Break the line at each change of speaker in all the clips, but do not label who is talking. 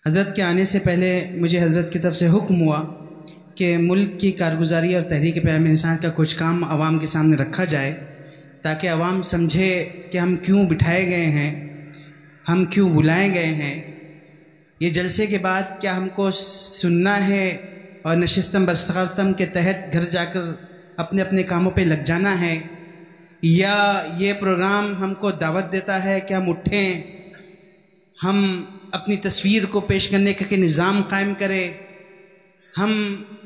حضرت کے آنے سے پہلے مجھے حضرت کی طرف سے حکم ہوا کہ ملک کی کارگزاری اور تحریک پیام انسان کا کچھ کام عوام کے سامنے رکھا جائے تاکہ عوام سمجھے کہ ہم کیوں بٹھائے گئے ہیں، ہم کیوں بلائے گئے ہیں۔ یہ جلسے کے بعد کیا ہم کو سننا ہے اور نشستم برستم کے تحت گھر جا کر اپنے اپنے کاموں پہ لگ جانا ہے، یا یہ پروگرام ہم کو دعوت دیتا ہے کہ ہم اٹھیں، ہم اپنی تصویر کو پیش کرنے کا نظام قائم کریں، ہم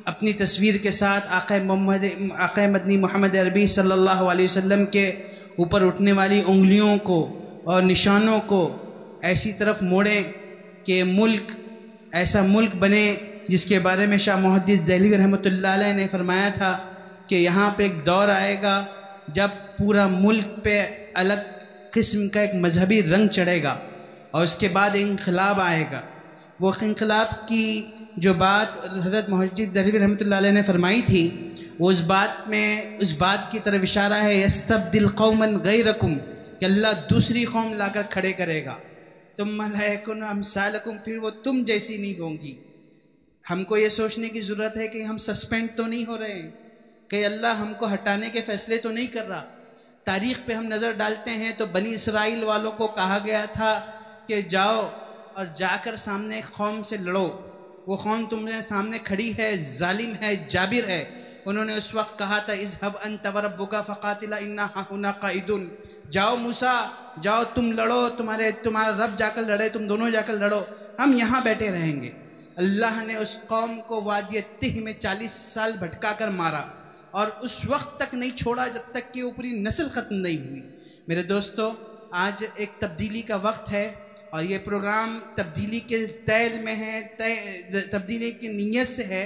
اپنی تصویر کے ساتھ آقا مدنی محمد عربی صلی اللہ علیہ وسلم کے اوپر اٹھنے والی انگلیوں کو اور نشانوں کو ایسی طرف موڑیں کہ ملک ایسا ملک بنے جس کے بارے میں شاہ محدث دہلوی رحمۃ اللہ علیہ نے فرمایا تھا کہ یہاں پہ ایک دور آئے گا جب پورا ملک پہ الگ قسم کا ایک مذہبی رنگ چڑھے گا، اور اس کے بعد انقلاب آئے گا۔ وہ انقلاب کی جو بات حضرت محدث دہلوی رحمۃ اللہ علیہ نے فرمائی تھی، وہ اس بات کی طرف اشارہ ہے یستبدل قوما غیرکم، کہ اللہ دوسری قوم لا کر کھڑے کرے گا، ثم لا یکون امثالکم، پھر وہ تم جیسی نہیں ہوں گی۔ ہم کو یہ سوچنے کی ضرورت ہے کہ ہم سسپینڈ تو نہیں ہو رہے ہیں، کہ اللہ ہم کو ہٹانے کے فیصلے تو نہیں کر رہا۔ تاریخ پہ ہم نظر ڈالتے ہیں تو بنی اسرائیل والوں کو کہا گیا تھا کہ جاؤ اور جا کر سامنے ایک قوم سے لڑو، وہ قوم تمہارے سامنے کھڑی ہے، ظالم ہے، جابر ہے۔ انہوں نے اس وقت کہا تھا اذهب انت وربک فقاتلا انا هاهنا قاعدون، جاؤ موسیٰ جاؤ تم لڑو، تمہارا رب جا کر لڑے، تم دونوں جا کر لڑو، ہم یہاں بیٹھے رہیں گے۔ اللہ نے اس قوم کو وادی تہ میں 40 سال بھٹکا کر مارا، اور اس وقت تک نہیں چھوڑا جب تک کہ اوپری نسل ختم نہیں ہوئی۔ میرے دوستو، آج ایک تبدیلی کا وقت ہے، اور یہ پروگرام تبدیلی کے تیل میں ہے، تبدیلی کی نیت سے ہے،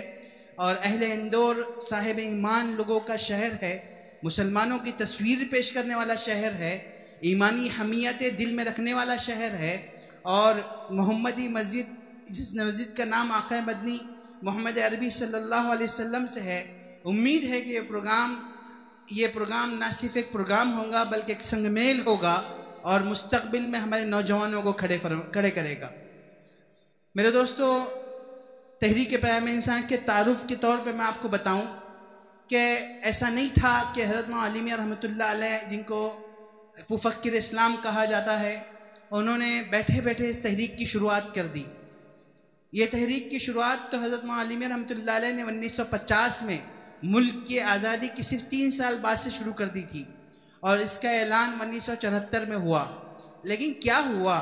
اور اہل اندور صاحب ایمان لوگوں کا شہر ہے، مسلمانوں کی تصویر پیش کرنے والا شہر ہے، ایمانی حمیت دل میں رکھنے والا شہر ہے، اور محمدی مسجد، جس مسجد کا نام آقا مدنی محمد عربی صلی اللہ علیہ وسلم سے ہے۔ امید ہے کہ یہ پروگرام نہ صرف ایک پروگرام ہوگا بلکہ ایک سنگ میل ہوگا، اور مستقبل میں ہمارے نوجوانوں کو کھڑے کرے گا۔ میرے دوستو، تحریک پیام انسان کے تعارف کے طور پہ میں آپ کو بتاؤں کہ ایسا نہیں تھا کہ حضرت مولانا علی میاں رحمۃ اللہ علیہ، جن کو مفکر اسلام کہا جاتا ہے، انہوں نے بیٹھے بیٹھے اس تحریک کی شروعات کر دی۔ یہ تحریک کی شروعات تو حضرت مولانا علی میاں رحمۃ اللہ علیہ نے 1950 میں ملک کی آزادی کی صرف 3 سال بعد سے شروع کر دی تھی، اور اس کا اعلان 1974 میں ہوا۔ لیکن کیا ہوا؟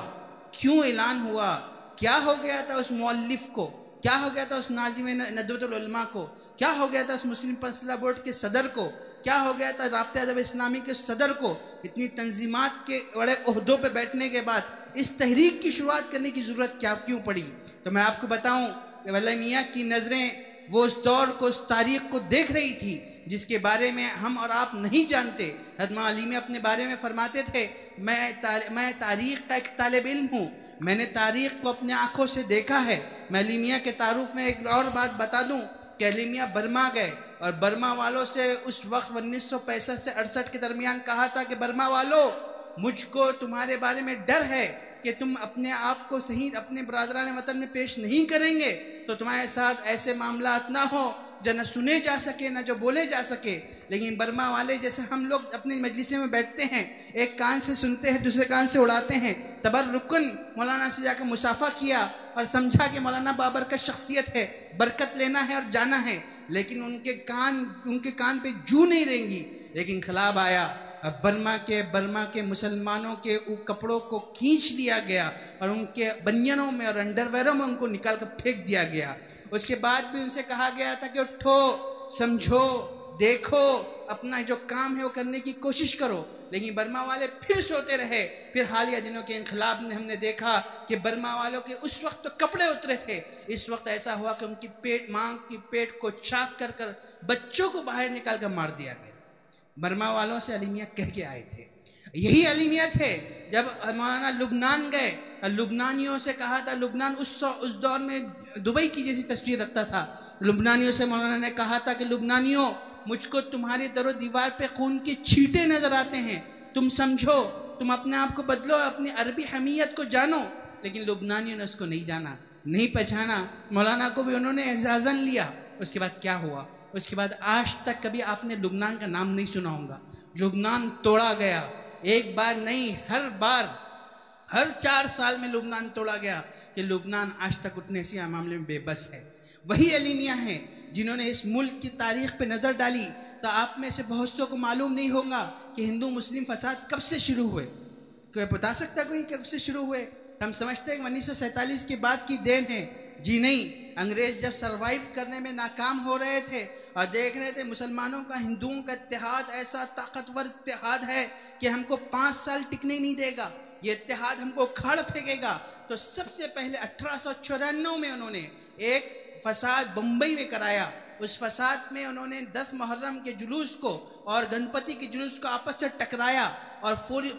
کیوں اعلان ہوا؟ کیا ہو گیا تھا اس مؤلف کو؟ کیا ہو گیا تھا اس ناظم ندوۃ العلماء کو؟ کیا ہو گیا تھا اس مسلم فیصلہ بورڈ کے صدر کو؟ کیا ہو گیا تھا رابطہ ادب اسلامی کے صدر کو؟ اتنی تنظیمات کے بڑے عہدوں پہ بیٹھنے کے بعد اس تحریک کی شروعات کرنے کی ضرورت کیوں پڑی؟ تو میں آپ کو بتاؤں کہ ولی میاں کی نظریں وہ اس دور کو، اس تاریخ کو دیکھ رہی تھی جس کے بارے میں ہم اور آپ نہیں جانتے۔ حضرت مولانا علی میاں اپنے بارے میں فرماتے تھے، میں تاریخ کا ایک طالب علم ہوں، میں نے تاریخ کو اپنے آنکھوں سے دیکھا ہے۔ میں علی میاں کے تعارف میں ایک اور بات بتا دوں کہ علی میاں برما گئے، اور برما والوں سے اس وقت 1965 سے 68 کے درمیان کہا تھا کہ برما والوں، مجھ کو تمہارے بارے میں ڈر ہے کہ تم اپنے آپ کو صحیح اپنے برادران وطن میں پیش نہیں کریں گے تو تمہارے ساتھ ایسے معاملات نہ ہو جو نہ سنے جا سکے نہ جو بولے جا سکے۔ لیکن برما والے جیسے ہم لوگ اپنی مجلسیں میں بیٹھتے ہیں، ایک کان سے سنتے ہیں دوسرے کان سے اڑاتے ہیں، تبرکن مولانا سے جا کے مصافحہ کیا اور سمجھا کہ مولانا بابرکت شخصیت ہے، برکت لینا ہے اور جانا ہے، لیکن ان کے کان پہ جو نہیں رہیں گی۔ لیکن انقلاب آیا، اب برما کے مسلمانوں کے کپڑوں کو کھینچ لیا گیا، اور ان کے بنینوں میں اور انڈرویروں میں ان کو نکال کر پھینک دیا گیا۔ اس کے بعد بھی ان سے کہا گیا تھا کہ اٹھو، سمجھو، دیکھو، اپنا جو کام ہے وہ کرنے کی کوشش کرو، لیکن برما والے پھر سوتے رہے۔ پھر حالیہ دنوں کے انقلاب میں ہم نے دیکھا کہ برما والوں کے اس وقت تو کپڑے اترے تھے، اس وقت ایسا ہوا کہ ان کی ماں کی پیٹ کو چاک کر بچوں کو باہر نکال کر مار دیا گیا۔ برما والوں سے علی میاں کہہ کے آئے تھے، یہی علی میاں تھے جب مولانا لبنان گئے، لبنانیوں سے کہا تھا، لبنان اس دور میں دبئی کی جیسی تصویر رکھتا تھا، لبنانیوں سے مولانا نے کہا تھا کہ لبنانیوں، مجھ کو تمہاری در و دیوار پہ خون کے چھینٹے نظر آتے ہیں، تم سمجھو، تم اپنے آپ کو بدلو، اپنی عربی حمیت کو جانو۔ لیکن لبنانیوں نے اس کو نہیں جانا، نہیں پہچانا، مولانا کو بھی انہوں نے اعزازاً لیا۔ اس کے بعد کیا ہوا؟ اس کے بعد آج تک کبھی آپ نے لبنان کا نام نہیں سنا ہوگا۔ لبنان توڑا گیا، ایک بار نہیں، ہر بار، ہر 4 سال میں لبنان توڑا گیا کہ لبنان آج تک اٹھنے سے معاملے میں بے بس ہے۔ وہی علی میاں ہیں جنہوں نے اس ملک کی تاریخ پہ نظر ڈالی، تو آپ میں سے بہت سو کو معلوم نہیں ہوگا کہ ہندو مسلم فساد کب سے شروع ہوئے۔ کوئی بتا سکتا کوئی کب سے شروع ہوئے؟ ہم سمجھتے ہیں کہ 1947 کے بعد کی دین ہے، جی نہیں، انگریز جب سروائیو کرنے میں ناکام ہو رہے تھے اور دیکھ رہے تھے مسلمانوں کا ہندوؤں کا اتحاد ایسا طاقتور اتحاد ہے کہ ہم کو 5 سال ٹکنے نہیں دے گا، یہ اتحاد ہم کو کھاڑ پھینکے گا، تو سب سے پہلے 1894 میں انہوں نے ایک فساد بمبئی میں کرایا۔ اس فساد میں انہوں نے 10 محرم کے جلوس کو اور گنپتی کے جلوس کو آپس سے ٹکرایا اور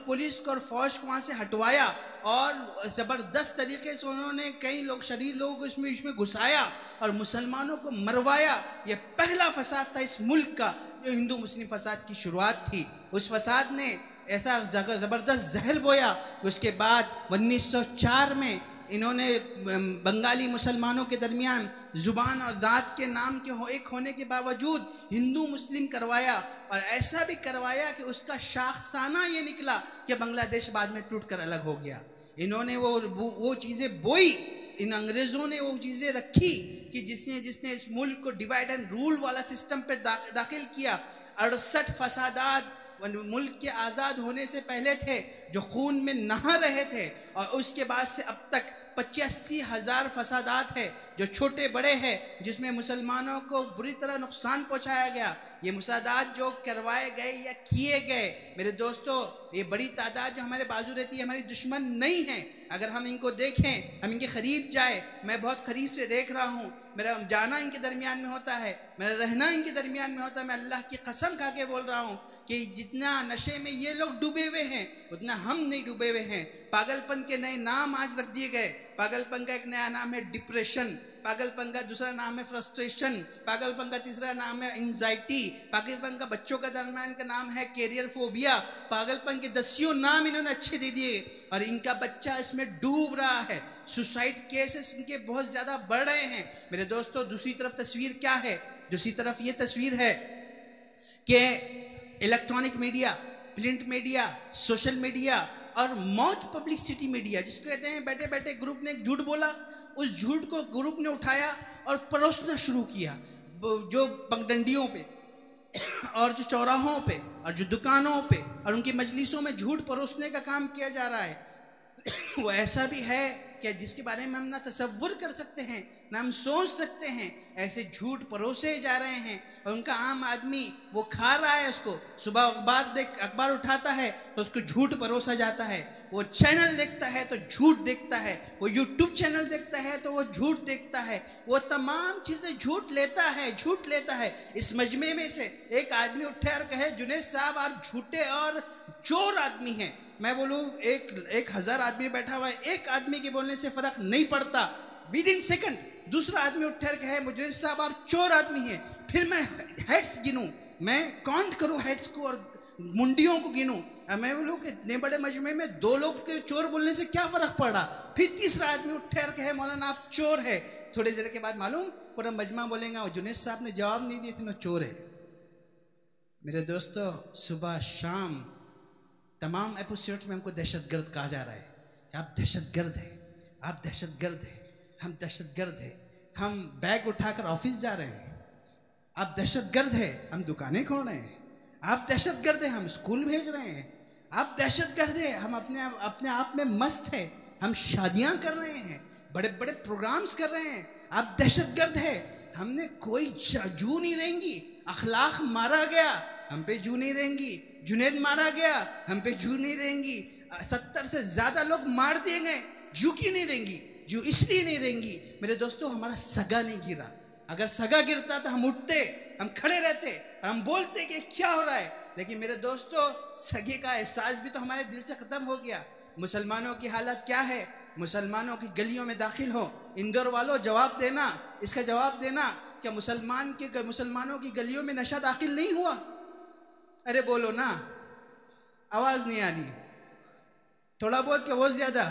پولیس کو اور فوج کو وہاں سے ہٹوایا، اور زبردست طریقے سے انہوں نے کئی لوگ شریر لوگوں کو اس میں گھسایا اور مسلمانوں کو مروایا۔ یہ پہلا فساد تھا اس ملک کا جو ہندو مسلم فساد کی شروعات تھی۔ اس فساد نے ایسا زبردست زہر بویا، اس کے بعد 1904 میں انہوں نے بنگالی مسلمانوں کے درمیان زبان اور ذات کے نام کے ایک ہونے کے باوجود ہندو مسلم کروایا، اور ایسا بھی کروایا کہ اس کا شاخسانہ یہ نکلا کہ بنگلہ دیش بعد میں ٹوٹ کر الگ ہو گیا۔ انہوں نے وہ چیزیں بوئی، ان انگریزوں نے وہ چیزیں رکھی کہ جس نے اس ملک کو ڈیوائیڈ اینڈ رول والا سسٹم پہ داخل کیا۔ 68 فسادات ملک کے آزاد ہونے سے پہلے تھے جو خون میں نہا رہے تھے، اور اس کے بعد سے اب تک 85,000 فسادات ہیں جو چھوٹے بڑے ہیں، جس میں مسلمانوں کو بری طرح نقصان پہنچایا گیا۔ یہ مسادات جو کروائے گئے یا کیے گئے، میرے دوستو، یہ بڑی تعداد جو ہمارے بازو رہتی ہے ہماری دشمن نہیں ہیں۔ اگر ہم ان کو دیکھیں، ہم ان کے قریب جائیں، میں بہت قریب سے دیکھ رہا ہوں، میرا جانا ان کے درمیان میں ہوتا ہے، میرا رہنا ان کے درمیان میں ہوتا ہے، میں اللہ کی قسم کھا کے بول رہا ہوں کہ جتنا نشے میں یہ لوگ ڈوبے ہوئے ہیں اتنا ہم نہیں ڈوبے ہوئے ہیں۔ پاگل پن کے نئے نام آج رکھ دیے گئے۔ پاگل پن کا ایک نیا نام ہے ڈپریشن، پاگل پن کا دوسرا نام ہے فرسٹریشن، پاگل پن کا تیسرا نام ہے انزائٹی، پاگل پن کا بچوں کا درمیان کا نام ہے کیریئر فوبیا۔ پاگل پن کے 10 نام انہوں نے اچھے دے دیے، اور ان کا بچہ اس میں ڈوب رہا ہے۔ سوسائڈ کیسز ان کے بہت زیادہ بڑھ رہے ہیں۔ میرے دوستو، دوسری طرف تصویر کیا ہے؟ دوسری طرف یہ تصویر ہے کہ electronic media, print media, social media اور موت پبلسٹی میڈیا، جس کو کہتے ہیں بیٹھے بیٹھے گروپ نے ایک جھوٹ بولا، اس جھوٹ کو گروپ نے اٹھایا اور پروسنا شروع کیا۔ جو پگڈنڈیوں پہ اور جو چوراہوں پہ اور جو دکانوں پہ اور ان کی مجلسوں میں جھوٹ پروسنے کا کام کیا جا رہا ہے، وہ ایسا بھی ہے کہ جس کے بارے میں ہم نہ تصور کر سکتے ہیں نہ ہم سوچ سکتے ہیں۔ ایسے جھوٹ پروسے جا رہے ہیں اور ان کا عام آدمی وہ کھا رہا ہے، اس کو صبح اخبار اٹھاتا ہے تو اس کو جھوٹ پروسا جاتا ہے، وہ چینل دیکھتا ہے تو جھوٹ دیکھتا ہے، وہ یوٹیوب چینل دیکھتا ہے تو وہ جھوٹ دیکھتا ہے، وہ تمام چیزیں جھوٹ لیتا ہے۔ اس مجمع میں سے ایک آدمی اٹھے اور کہے جنید صاحب آپ جھوٹے اور چور آدمی ہیں، میں بولوں 1000 آدمی بیٹھا ہوا ہے، ایک آدمی کے بولنے سے فرق نہیں پڑتا، ودن سیکنڈ دوسرا آدمی اٹھ کر کہے مجھے صاحب آپ چور آدمی ہیں، پھر میں ہیڈز گنوں، میں کاؤنٹ کروں ہیڈز کو اور منڈیوں کو گنوں، میں بولوں کہ اتنے بڑے مجمع میں 2 لوگ کے چور بولنے سے کیا فرق پڑ رہا، پھر تیسرا آدمی اٹھے اور کہے مولانا آپ چور ہے، تھوڑی دیر کے بعد معلوم پورا مجمع بولیں گا جنید صاحب نے جواب نہیں دیے تھے نا چور ہے۔ میرے دوستو، صبح شام تمام ایپیسوڈ میں ہم کو دہشت گرد کہا جا رہا ہے کہ آپ دہشت گرد ہیں، آپ دہشت گرد ہیں، ہم دہشت گرد ہیں، ہم بیگ اٹھا کر آفس جا رہے ہیں، آپ دہشت گرد ہیں، ہم دکانیں کھول رہے ہیں، آپ دہشت گرد ہیں، ہم اسکول بھیج رہے ہیں، آپ دہشت گرد ہیں، ہم اپنے آپ میں مست ہیں، ہم شادیاں کر رہے ہیں، بڑے بڑے پروگرامز کر رہے ہیں، آپ دہشت گرد ہیں، ہم نے کوئی جو نہیں رہیں گی، اخلاق مارا گیا ہم پہ جو نہیں رہیں گی، جنید مارا گیا ہم پہ جو نہیں رہیں گی، 70 سے زیادہ لوگ مار دیے گئے، جو کی نہیں رہیں گی، جو اس لیے نہیں رہیں گی میرے دوستو ہمارا سگا نہیں گرا، اگر سگا گرتا تو ہم اٹھتے، ہم کھڑے رہتے اور ہم بولتے کہ کیا ہو رہا ہے، لیکن میرے دوستو سگے کا احساس بھی تو ہمارے دل سے ختم ہو گیا۔ مسلمانوں کی حالت کیا ہے؟ مسلمانوں کی گلیوں میں داخل ہو، اندور والوں جواب دینا، اس کا جواب دینا کہ مسلمانوں کی گلیوں میں نشہ داخل نہیں ہوا؟ ارے بولو نا، آواز نہیں آ رہی، تھوڑا بہت کہ بہت زیادہ؟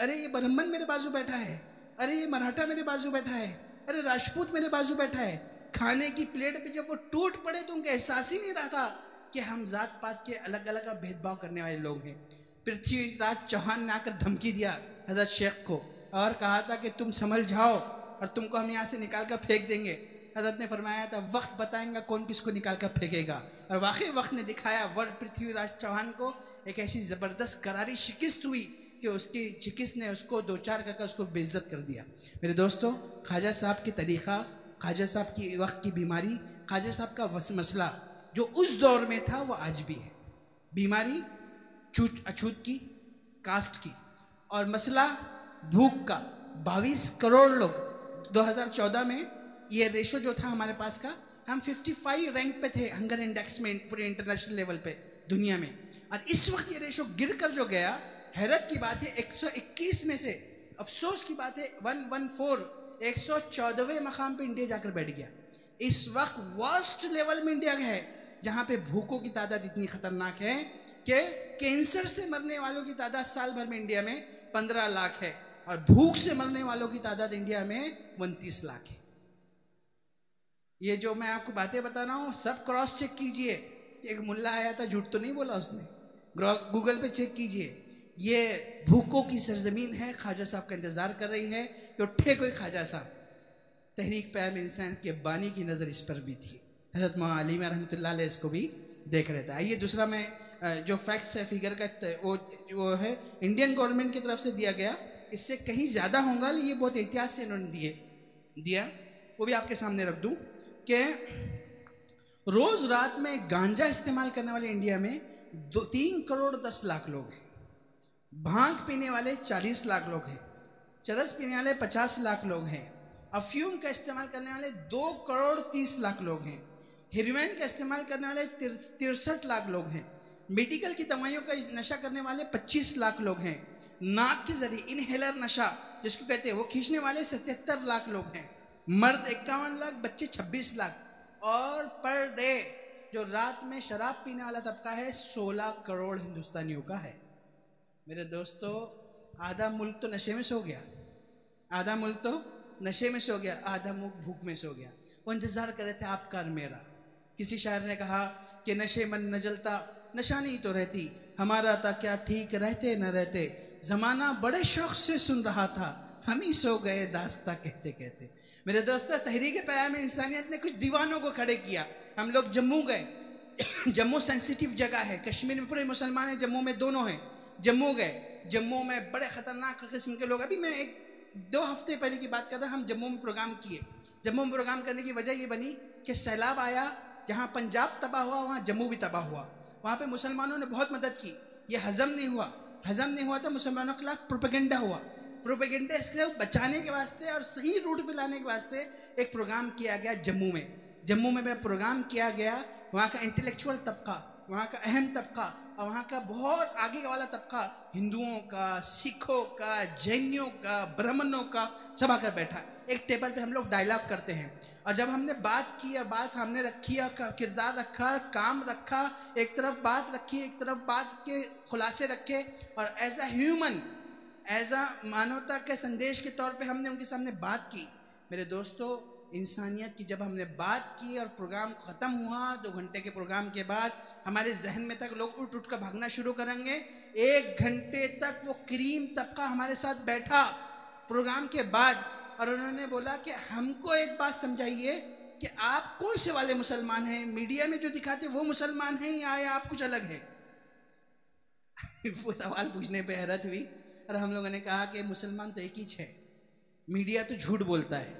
ارے یہ برہمن میرے بازو بیٹھا ہے، ارے یہ مراٹھا میرے بازو بیٹھا ہے، ارے راجپوت میرے بازو بیٹھا ہے. کھانے کی پلیٹ پہ جب وہ ٹوٹ پڑے تو ان کا احساس ہی نہیں رہا تھا کہ ہم ذات پات کے الگ الگ کا بھید بھاؤ کرنے والے لوگ ہیں. پرتھوی راج چوہان نے آ کر دھمکی دیا حضرت شیخ کو اور کہا تھا کہ تم سنبھل جاؤ اور تم کو ہم یہاں سے نکال کر پھینک دیں گے. حضرت نے فرمایا تھا وقت بتائیں گا کون کس کو نکال کر پھینکے گا، اور واقعی وقت نے دکھایا. پرتھوی راج چوہان کو ایک ایسی زبردست کراری شکست ہوئی کہ اس کی شکست نے اس کو دو چار کر اس کو بے عزت کر دیا. میرے دوستو، خواجہ صاحب کی طریقہ، خواجہ صاحب کی وقت کی بیماری، خواجہ صاحب کا مسئلہ جو اس دور میں تھا وہ آج بھی ہے. بیماری اچھوت کی، کاسٹ کی، اور مسئلہ بھوک کا. 22 کروڑ لوگ 2014 میں یہ ریشو جو تھا ہمارے پاس کا، ہم 55 رینک پہ تھے ہنگر انڈیکس میں پورے انٹرنیشنل لیول پہ دنیا میں. اور اس وقت یہ ریشو گر کر جو گیا، حیرت کی بات ہے 121 میں سے افسوس کی بات ہے 114 114ویں مقام پہ انڈیا جا کر بیٹھ گیا. اس وقت ورسٹ لیول میں انڈیا ہے، جہاں پہ بھوکوں کی تعداد اتنی خطرناک ہے کہ کینسر سے مرنے والوں کی تعداد سال بھر میں انڈیا میں 15 لاکھ ہے، اور بھوک سے مرنے والوں کی تعداد انڈیا میں 29 لاکھ ہے. یہ جو میں آپ کو باتیں بتا رہا ہوں سب کراس چیک کیجئے. ایک ملا آیا تھا، جھوٹ تو نہیں بولا اس نے، گوگل پہ چیک کیجئے. یہ بھوکوں کی سرزمین ہے، خواجہ صاحب کا انتظار کر رہی ہے کہ اٹھے کوئی خواجہ صاحب. تحریک پیام انسان کے بانی کی نظر اس پر بھی تھی. حضرت مولانا علی رحمۃ اللہ علیہ اس کو بھی دیکھ رہے تھے. آئیے دوسرا میں جو فیکٹس ہے فگر کا وہ ہے انڈین گورنمنٹ کی طرف سے دیا گیا، اس سے کہیں زیادہ ہوں گا، یہ بہت احتیاط سے انہوں نے دیا، وہ بھی آپ کے سامنے رکھ دوں کہ روز رات میں گانجا استعمال کرنے والے انڈیا میں 3 کروڑ 10 لاکھ لوگ ہیں. بھانگ پینے والے 40 لاکھ لوگ ہیں. چرس پینے والے 50 لاکھ لوگ ہیں. افیون کا استعمال کرنے والے 2 کروڑ 30 لاکھ لوگ ہیں. ہیروین کا استعمال کرنے والے 63 لاکھ لوگ ہیں. میڈیکل کی دوائیوں کا نشہ کرنے والے 25 لاکھ لوگ ہیں. ناک کے ذریعے انہیلر نشہ جس کو کہتے ہیں وہ کھینچنے والے 77 لاکھ لوگ ہیں. مرد 51 لاکھ، بچے 26 لاکھ. اور پر ڈے جو رات میں شراب پینے والا طبقہ ہے 16 کروڑ ہندوستانیوں کا ہے. میرے دوستو، آدھا ملک تو نشے میں سو گیا، آدھا ملک تو نشے میں سو گیا، آدھا ملک بھوک میں سو گیا. وہ انتظار کر رہے تھے آپ کا اور میرا. کسی شاعر نے کہا کہ نشے من نہ جلتا، نشانی تو رہتی، ہمارا تھا کیا ٹھیک رہتے نہ رہتے، زمانہ بڑے شوق سے سن رہا تھا، ہم ہی سو گئے داستہ کہتے کہتے. میرے دوستو، تحریک پیام انسانیت نے کچھ دیوانوں کو کھڑے کیا. ہم لوگ جموں گئے، جموں سینسیٹیو جگہ ہے، کشمیر میں پورے مسلمان ہیں، جموں میں دونوں ہیں. جموں گئے، جموں میں بڑے خطرناک قسم کے لوگ. ابھی میں 2 ہفتے پہلے کی بات کر رہا، ہم جموں میں پروگرام کیے. جموں میں پروگرام کرنے کی وجہ یہ بنی کہ سیلاب آیا، جہاں پنجاب تباہ ہوا وہاں جموں بھی تباہ ہوا. وہاں پہ مسلمانوں نے بہت مدد کی. یہ ہضم نہیں ہوا تو مسلمانوں کے خلاف پروپیگنڈا ہوا. پروپیگنڈا اس کو بچانے کے واسطے اور صحیح روٹ پہ لانے کے واسطے ایک پروگرام کیا گیا جموں میں. جموں میں پروگرام کیا گیا. وہاں کا انٹلیکچوئل طبقہ، وہاں کا اہم طبقہ اور وہاں کا بہت آگے والا طبقہ، ہندوؤں کا، سکھوں کا، جینوں کا، برہمنوں کا، سب آ کر بیٹھا. ایک ٹیبل پہ ہم لوگ ڈائلاگ کرتے ہیں، اور جب ہم نے بات کی اور بات ہم نے رکھی اور کردار رکھا، کام رکھا، ایک طرف بات رکھی، ایک طرف بات کے خلاصے رکھے، اور as a human, as a مانوتا کے سندیش کے طور پہ ہم نے ان کے سامنے بات کی. میرے دوستو، انسانیت کی جب ہم نے بات کی اور پروگرام ختم ہوا، 2 گھنٹے کے پروگرام کے بعد ہمارے ذہن میں تک لوگ اٹھ کر بھاگنا شروع کریں گے. 1 گھنٹے تک وہ کریم طبقہ ہمارے ساتھ بیٹھا پروگرام کے بعد، اور انہوں نے بولا کہ ہم کو ایک بات سمجھائیے کہ آپ کون سے والے مسلمان ہیں، میڈیا میں جو دکھاتے وہ مسلمان ہیں یا آپ کچھ الگ ہے. وہ سوال پوچھنے پہ حیرت ہوئی، اور ہم لوگوں نے کہا کہ مسلمان تو ایک ہی ہے، میڈیا تو جھوٹ بولتا ہے.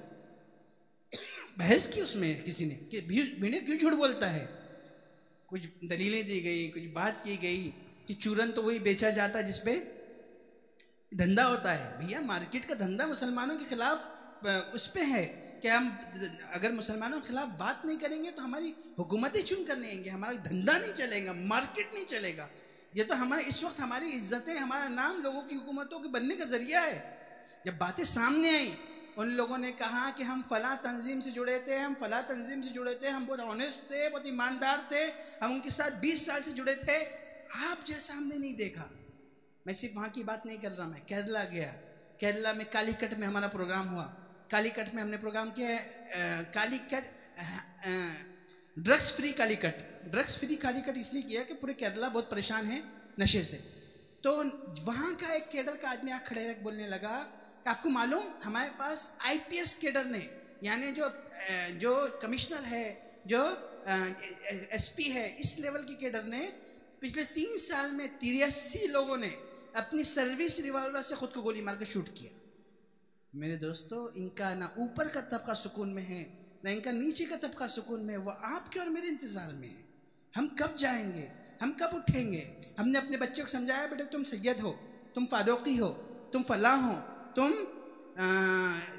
بحث کی اس میں کسی نے کہ میڈیا کیوں جھوٹ بولتا ہے. کچھ دلیلیں دی گئی، کچھ بات کی گئی کہ چورن تو وہی بیچا جاتا جس پہ دھندا ہوتا ہے. بھیا مارکیٹ کا دھندا مسلمانوں کے خلاف اس پہ ہے کہ ہم اگر مسلمانوں کے خلاف بات نہیں کریں گے تو ہماری حکومتیں چن کر نہیں آئیں گے، ہمارا دھندا نہیں چلے گا، مارکیٹ نہیں چلے گا. یہ تو ہمارے اس وقت ہماری عزتیں، ہمارا نام لوگوں کی حکومتوں کے بننے کا ذریعہ ہے. جب باتیں سامنے آئیں، ان لوگوں نے کہا کہ ہم فلاں تنظیم سے جڑے تھے، ہم فلاں تنظیم سے جڑے تھے، ہم بہت آنیسٹ تھے، بہت ایماندار تھے، ہم ان کے ساتھ 20 سال سے جڑے تھے. آپ جیسا ہم نے نہیں دیکھا. میں صرف وہاں کی بات نہیں کر رہا، میں کیرلا گیا، کیرلا میں کالی کٹ میں ہمارا پروگرام ہوا، کالی کٹ میں ہم نے پروگرام کیا کالی کٹ ڈرگس فری کالی کٹ، ڈرگس فری کالی کٹ اس لیے کیا کہ پورے کیرلا بہت پریشان ہے نشے سے. تو وہاں کا ایک کیڈر کا آدمی آ کھڑے رکھ بولنے لگا کہ آپ کو معلوم ہمارے پاس آئی پی ایس کیڈر نے، یعنی جو کمشنر ہے، جو ایس پی ہے، اس لیول کی کیڈر نے پچھلے 3 سال میں 83 لوگوں نے اپنی سروس ریوالور سے خود کو گولی مار کے شوٹ کیا. میرے دوستو، ان کا نہ اوپر کا طبقہ سکون میں ہے، نہ ان کا نیچے کا طبقہ سکون میں، وہ آپ کے اور میرے انتظار میں ہے. ہم کب جائیں گے؟ ہم کب اٹھیں گے؟ ہم نے اپنے بچوں کو سمجھایا بیٹے تم سید ہو، تم فاروقی ہو، تم فلاں ہو، تم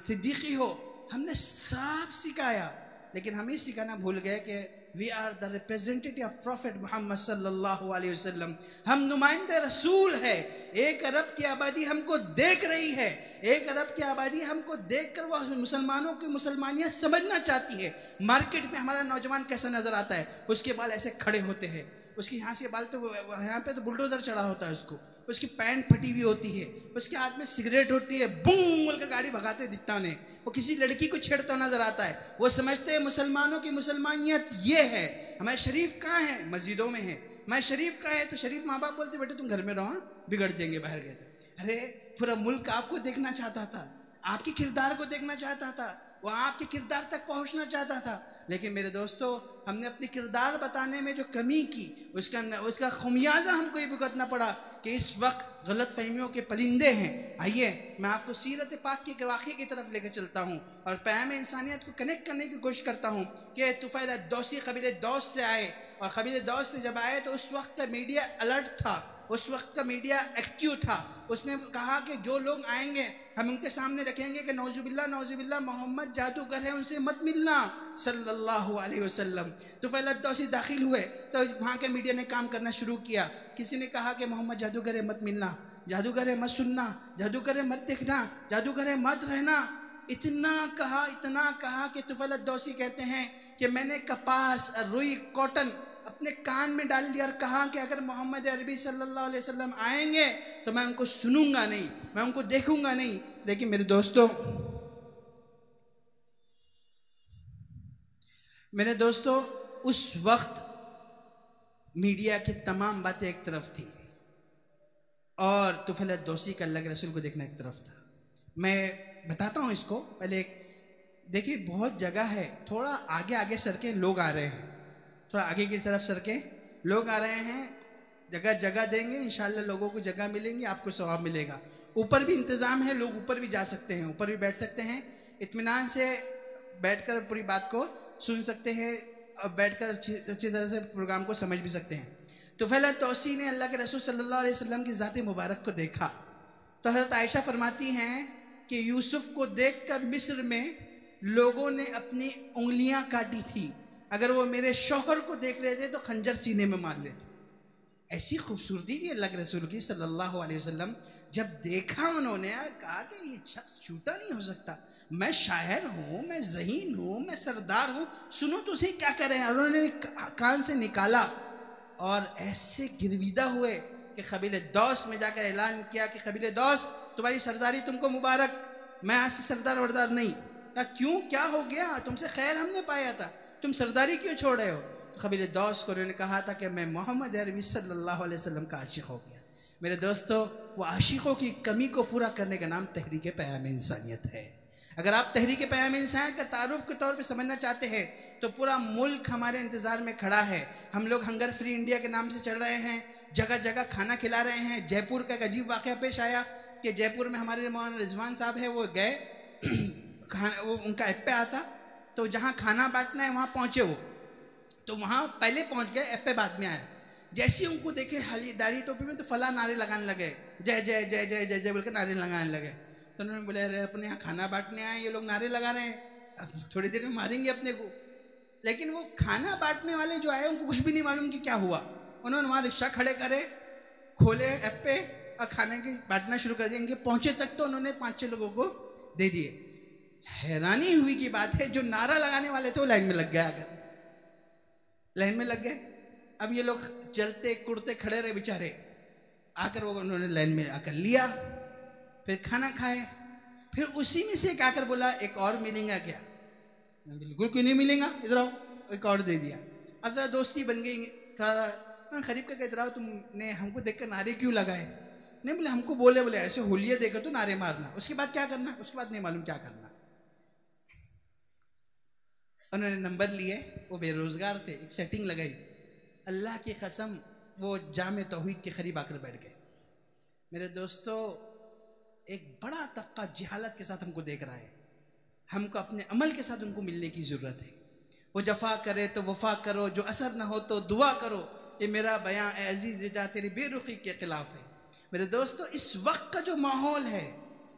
صدیقی ہو. ہم نے سب سکھایا، لیکن ہم یہ سکھانا بھول گئے کہ we are the representative of prophet Muhammad صلی اللہ علیہ وسلم. ہم نمائندہ رسول ہے. 1 ارب کی آبادی ہم کو دیکھ رہی ہے، 1 ارب کی آبادی ہم کو دیکھ کر وہ مسلمانوں کی مسلمانیت سمجھنا چاہتی ہے. مارکیٹ میں ہمارا نوجوان کیسا نظر آتا ہے؟ اس کے بال ایسے کھڑے ہوتے ہیں، اس کی یہاں سے بال تو یہاں پہ تو بلڈوزر چڑھا ہوتا ہے اس کی پینٹ پھٹی ہوئی ہوتی ہے، اس کے ہاتھ میں سگریٹ ہوتی ہے، بوم بول کے گاڑی بھگاتے دکھتا انہیں. وہ کسی لڑکی کو چھیڑتا نظر آتا ہے. وہ سمجھتے ہیں مسلمانوں کی مسلمانیت یہ ہے. ہمارے شریف کہاں ہیں؟ مسجدوں میں ہیں. ہمارے شریف کہاں ہے؟ تو شریف ماں باپ بولتے بیٹے تم گھر میں رہو، بگڑ جائیں گے باہر گئے تھے. ارے پورا ملک آپ کو دیکھنا چاہتا تھا، آپ کے کردار کو دیکھنا چاہتا تھا، وہ آپ کے کردار تک پہنچنا چاہتا تھا. لیکن میرے دوستو، ہم نے اپنی کردار بتانے میں جو کمی کی، اس کا خمیازہ ہم کو یہ بھگتنا پڑا کہ اس وقت غلط فہمیوں کے پرندے ہیں. آئیے میں آپ کو سیرت پاک کے واقعے کی طرف لے کے چلتا ہوں اور پیام انسانیت کو کنیکٹ کرنے کی کوشش کرتا ہوں کہ طفیل دوسی قبیلہ دوس سے آئے، اور قبیلہ دوس سے جب آئے تو اس وقت کا میڈیا الرٹ تھا، اس وقت کا میڈیا ایکٹیو تھا. اس نے کہا کہ جو لوگ آئیں گے ہم ان کے سامنے رکھیں گے کہ نعوذ باللہ محمد جادوگر ہے، ان سے مت ملنا صلی اللہ علیہ وسلم. تو فیلت دوسی داخل ہوئے تو وہاں کے میڈیا نے کام کرنا شروع کیا. کسی نے کہا کہ محمد جادوگر ہے مت ملنا، جادوگر ہے مت سننا، جادوگر ہے مت دیکھنا، جادوگر ہے مت رہنا. اتنا کہا کہ طفیلت دوسی کہتے ہیں کہ میں نے کپاس، روئی، کاٹن اپنے کان میں ڈال لیا اور کہا کہ اگر محمد عربی صلی اللہ علیہ وسلم آئیں گے تو میں ان کو سنوں گا نہیں، میں ان کو دیکھوں گا نہیں. لیکن میرے دوستو اس وقت میڈیا کی تمام باتیں ایک طرف تھی اور طفیلت دوسی کا اللہ کے رسول کو دیکھنا ایک طرف تھا. میں بتاتا ہوں اس کو پہلے. دیکھیے بہت جگہ ہے، تھوڑا آگے سر کے لوگ آ رہے ہیں، تھوڑا آگے کی طرف سر کے لوگ آ رہے ہیں. جگہ دیں گے انشاءاللہ، لوگوں کو جگہ ملیں گی، آپ کو ثواب ملے گا. اوپر بھی انتظام ہے، لوگ اوپر بھی جا سکتے ہیں، اوپر بھی بیٹھ سکتے ہیں، اطمینان سے بیٹھ کر پوری بات کو سن سکتے ہیں اور بیٹھ کر اچھی طرح سے پروگرام کو سمجھ بھی سکتے ہیں. تو طفیلت دوسی نے اللہ کے رسول صلی اللہ علیہ وسلم کی ذات مبارک کو دیکھا تو حضرت عائشہ فرماتی ہیں کہ یوسف کو دیکھ کر مصر میں لوگوں نے اپنی انگلیاں کاٹی تھی، اگر وہ میرے شوہر کو دیکھ لیتے تو خنجر سینے میں مار لیتے. ایسی خوبصورتی تھی اللہ کے رسول کی صلی اللہ علیہ وسلم. جب دیکھا انہوں نے کہا کہ یہ شخص چھوٹا نہیں ہو سکتا، میں شاعر ہوں، میں ذہین ہوں، میں سردار ہوں، سنو تو صحیح کیا کر رہے ہیں. انہوں نے کان سے نکالا اور ایسے گرویدہ ہوئے کہ قبیلہ دوس میں جا کر اعلان کیا کہ قبیلہ دوس تمہاری سرداری تم کو مبارک، میں آج سے سردار وردار نہیں. کہا کیوں، کیا ہو گیا؟ تم سے خیر ہم نے پایا تھا، تم سرداری کیوں چھوڑ رہے ہو؟ قبیلہ دوس کو انہوں نے کہا تھا کہ میں محمد عربی صلی اللہ علیہ وسلم کا عاشق ہو گیا. میرے دوستو، وہ عاشقوں کی کمی کو پورا کرنے کا نام تحریک پیام انسانیت ہے. اگر آپ تحریک پیام انسانیت کا تعارف کے طور پہ سمجھنا چاہتے ہیں تو پورا ملک ہمارے انتظار میں کھڑا ہے. ہم لوگ ہنگر فری انڈیا کے نام سے چل رہے ہیں، جگہ کھانا کھلا رہے ہیں. جے پور کا ایک عجیب واقعہ پیش آیا کہ جے پور میں ہمارے مولانا رضوان صاحب ہے، وہ گئے، وہ ان کا ایپ پہ آتا تو جہاں کھانا بانٹنا ہے وہاں پہنچے، وہ تو وہاں پہلے پہنچ گئے، ایپ پہ بعد میں آیا. جیسے ان کو دیکھے داڑھی ٹوپی میں تو فلاں نعرے لگانے لگے، جے جے جے جے جے جے بول کے نعرے لگانے لگے. تو انہوں نے بولے ارے اپنے یہاں کھانا بانٹنے آئے، یہ لوگ نعرے لگا رہے ہیں، اب تھوڑی دیر میں ماریں گے اپنے کو. لیکن وہ کھانا بانٹنے والے جو آئے ان کو کچھ بھی نہیں معلوم کہ کیا ہوا. انہوں نے وہاں رکشہ کھڑے کرے، کھولے ایپ پہ اور کھانے کی بانٹنا شروع کر دیا. ان کے پہنچے تک تو انہوں نے 5-6 لوگوں کو دے دیے. حیرانی ہوئی کی بات ہے، جو نعرہ لگانے والے تھے وہ لائن میں لگ گئے، اگر لائن میں لگ گئے. اب یہ لوگ چلتے کڑتے کھڑے رہے بیچارے. آ کر وہ انہوں نے لائن میں آ کر لیا، پھر کھانا کھائے، پھر اسی میں سے ایک آ کر بولا ایک اور ملیں گا کیا؟ بالکل کیوں نہیں ملیں گا، ادھر آؤ، ایک اور دے دیا۔ اب ذرا دوستی بن گئی، تھوڑا قریب کر کے ادھر آؤ، تم نے ہم کو دیکھ کر نعرے کیوں لگائے؟ نہیں بولے ہم کو بولے ایسے ہولیے دے کر تو نعرے مارنا، اس کے بعد کیا کرنا، اس کے بعد نہیں معلوم کیا کرنا۔ انہوں نے نمبر لیے، وہ بے روزگار تھے، ایک سیٹنگ لگائی، اللہ کی قسم وہ جامع توحید کے قریب آ کر بیٹھ گئے۔ میرے دوستو، ایک بڑا طبقہ جہالت کے ساتھ ہم کو دیکھ رہا ہے، ہم کو اپنے عمل کے ساتھ ان کو ملنے کی ضرورت ہے۔ وہ جفا کرے تو وفا کرو، جو اثر نہ ہو تو دعا کرو، یہ میرا بیان اے عزیز جا تیری بے رخی کے خلاف ہے۔ میرے دوستو، اس وقت کا جو ماحول ہے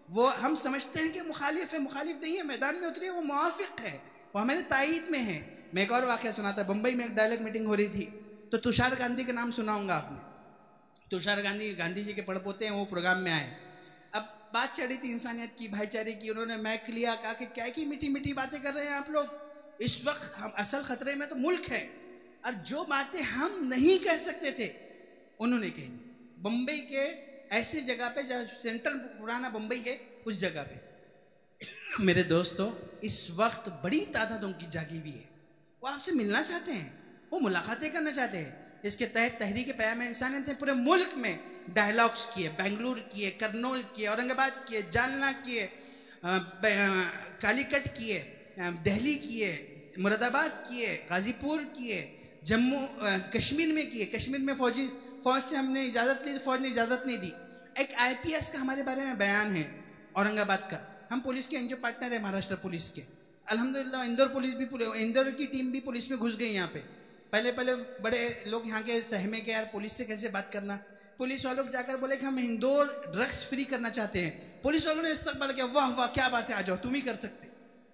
وہ ہم سمجھتے ہیں کہ مخالف ہے، مخالف نہیں ہے، میدان میں اتری ہے، وہ موافق ہے، وہ ہمارے تائید میں ہے۔ میں ایک اور واقعہ سناتا، بمبئی میں ایک ڈائلاگ میٹنگ ہو رہی تھی، تو تشار گاندھی کا نام سنا ہوں گا آپ نے۔ تشار گاندھی جی کے پڑپوتے ہیں، وہ پروگرام میں آئے۔ اب بات چڑھی تھی انسانیت کی، بھائی چارے کی، انہوں نے میک لیا، کہا کہ کیا کی میٹھی میٹھی باتیں کر رہے ہیں آپ لوگ، اس وقت ہم اصل خطرے میں تو ملک ہے، اور جو باتیں ہم نہیں کہہ سکتے تھے انہوں نے کہہ دی۔ بمبئی کے ایسی جگہ پہ جہاں سینٹر پرانا بمبئی ہے، اس جگہ پہ میرے دوستو اس وقت بڑی تعداد ان کی جاگی ہوئی ہے، وہ آپ سے ملنا چاہتے ہیں، وہ ملاقاتیں کرنا چاہتے ہیں۔ اس کے تحت تحریک پیام انسانیت نے پورے ملک میں ڈائلاگس کیے، بنگلور کیے، کرنول کیے، اورنگ آباد کیے، جالنا کیے، کالی کٹ کیے، دہلی کیے، مراد آباد کیے، غازی پور کیے، جموں کشمیر میں کیے۔ کشمیر میں فوج سے ہم نے اجازت لی، فوج نے اجازت نہیں دی۔ ایک آئی پی ایس کا ہمارے بارے میں بیان ہے اورنگ آباد کا، ہم پولیس کے انجو پارٹنر ہیں مہاراشٹر پولیس کے، الحمدللہ اندور پولیس بھی، اندور کی ٹیم بھی پولیس میں گھس گئی یہاں پہ۔ پہلے بڑے لوگ یہاں کے سہمے کے یار پولیس سے کیسے بات کرنا، پولیس والوں جا کر بولے کہ ہم اندور ڈرگس فری کرنا چاہتے ہیں، پولیس والوں نے استقبال کیا، واہ واہ کیا بات ہے، آ جاؤ تم ہی کر سکتے،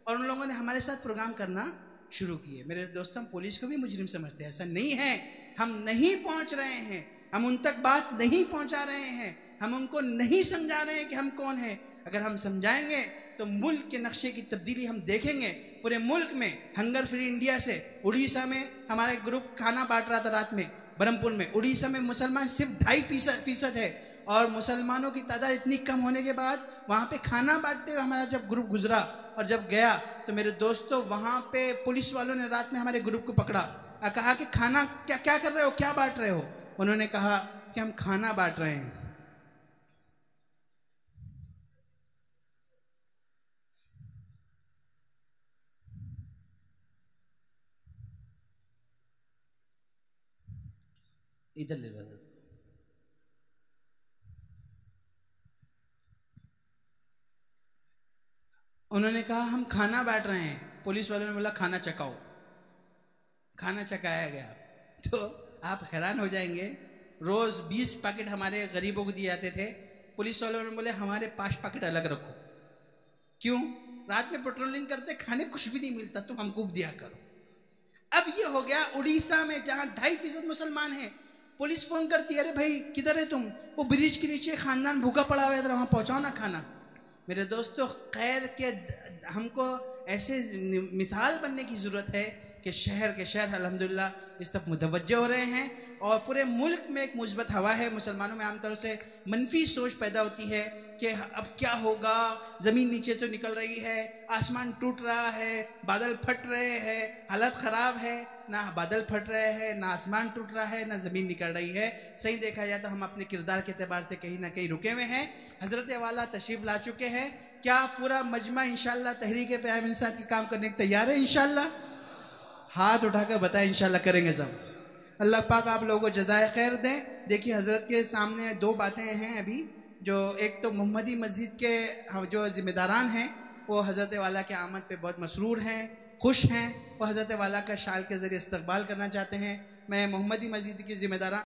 اور ان لوگوں نے ہمارے ساتھ پروگرام کرنا شروع کیے۔ میرے دوستوں، ہم پولیس کو بھی مجرم سمجھتے ہیں، ایسا نہیں ہے، ہم نہیں پہنچ رہے ہیں، ہم ان تک بات نہیں پہنچا رہے ہیں، ہم ان کو نہیں سمجھا رہے ہیں کہ ہم کون ہیں۔ اگر ہم سمجھائیں گے تو ملک کے نقشے کی تبدیلی ہم دیکھیں گے۔ پورے ملک میں ہنگر فری انڈیا سے، اڑیسہ میں ہمارے گروپ کھانا بانٹ رہا تھا رات میں برہمپور میں، اڑیسہ میں مسلمان صرف 2.5% ہے، اور مسلمانوں کی تعداد اتنی کم ہونے کے بعد وہاں پہ کھانا بانٹتے ہوئے ہمارا جب گروپ گزرا اور جب گیا تو میرے دوستو وہاں پہ پولیس والوں نے رات میں ہمارے گروپ کو پکڑا، کہا کہ کھانا کیا کر رہے ہو، کیا بانٹ رہے ہو؟ انہوں نے کہا کہ ہم کھانا بانٹ رہے ہیں۔ ادھر لے رہا تھا، انہوں نے کہا ہم کھانا بانٹ رہے ہیں، پولیس والوں نے بولا کھانا چکاؤ، کھانا چکایا گیا۔ تو آپ حیران ہو جائیں گے، روز 20 پیکٹ ہمارے غریبوں کو دیے جاتے تھے، پولیس والوں نے بولے ہمارے 5 پیکٹ الگ رکھو، کیوں؟ رات میں پیٹرولنگ کرتے کھانے کچھ بھی نہیں ملتا، تم ہم کو دیا کرو۔ اب یہ ہو گیا اڑیسہ میں جہاں 2.5% مسلمان ہیں، پولیس فون کرتی ہے، ارے بھائی کدھر ہے تم؟ وہ برج کے نیچے خاندان بھوکا پڑا ہوا ہے، ادھر وہاں پہنچاؤ نا کھانا۔ میرے دوستو، خیر کے ہم کو ایسے مثال بننے کی ضرورت ہے کہ شہر کے شہر الحمدللہ اس طرف متوجہ ہو رہے ہیں، اور پورے ملک میں ایک مثبت ہوا ہے۔ مسلمانوں میں عام طور سے منفی سوچ پیدا ہوتی ہے کہ اب کیا ہوگا، زمین نیچے تو نکل رہی ہے، آسمان ٹوٹ رہا ہے، بادل پھٹ رہے ہیں، حالت خراب ہے، نہ بادل پھٹ رہے ہیں، نہ آسمان ٹوٹ رہا ہے، نہ زمین نکل رہی ہے۔ صحیح دیکھا جائے تو ہم اپنے کردار کے اعتبار سے کہیں نہ کہیں رکے ہوئے ہیں۔ حضرت والا تشریف لا چکے ہیں، کیا پورا مجمع انشاءاللہ تحریک پیام انسانیت کی کام کرنے کے تیار ہے انشاءاللہ؟ ہاتھ اٹھا کر بتائیں، انشاءاللہ کریں گے سب۔ اللہ پاک آپ لوگوں کو جزائے خیر دیں۔ دیکھیے حضرت کے سامنے 2 باتیں ہیں ابھی، جو ایک تو محمدی مسجد کے جو ذمہ داران ہیں وہ حضرت والا کے آمد پہ بہت مسرور ہیں، خوش ہیں، وہ حضرت والا کا شال کے ذریعے استقبال کرنا چاہتے ہیں۔ میں محمدی مسجد کے ذمہ داران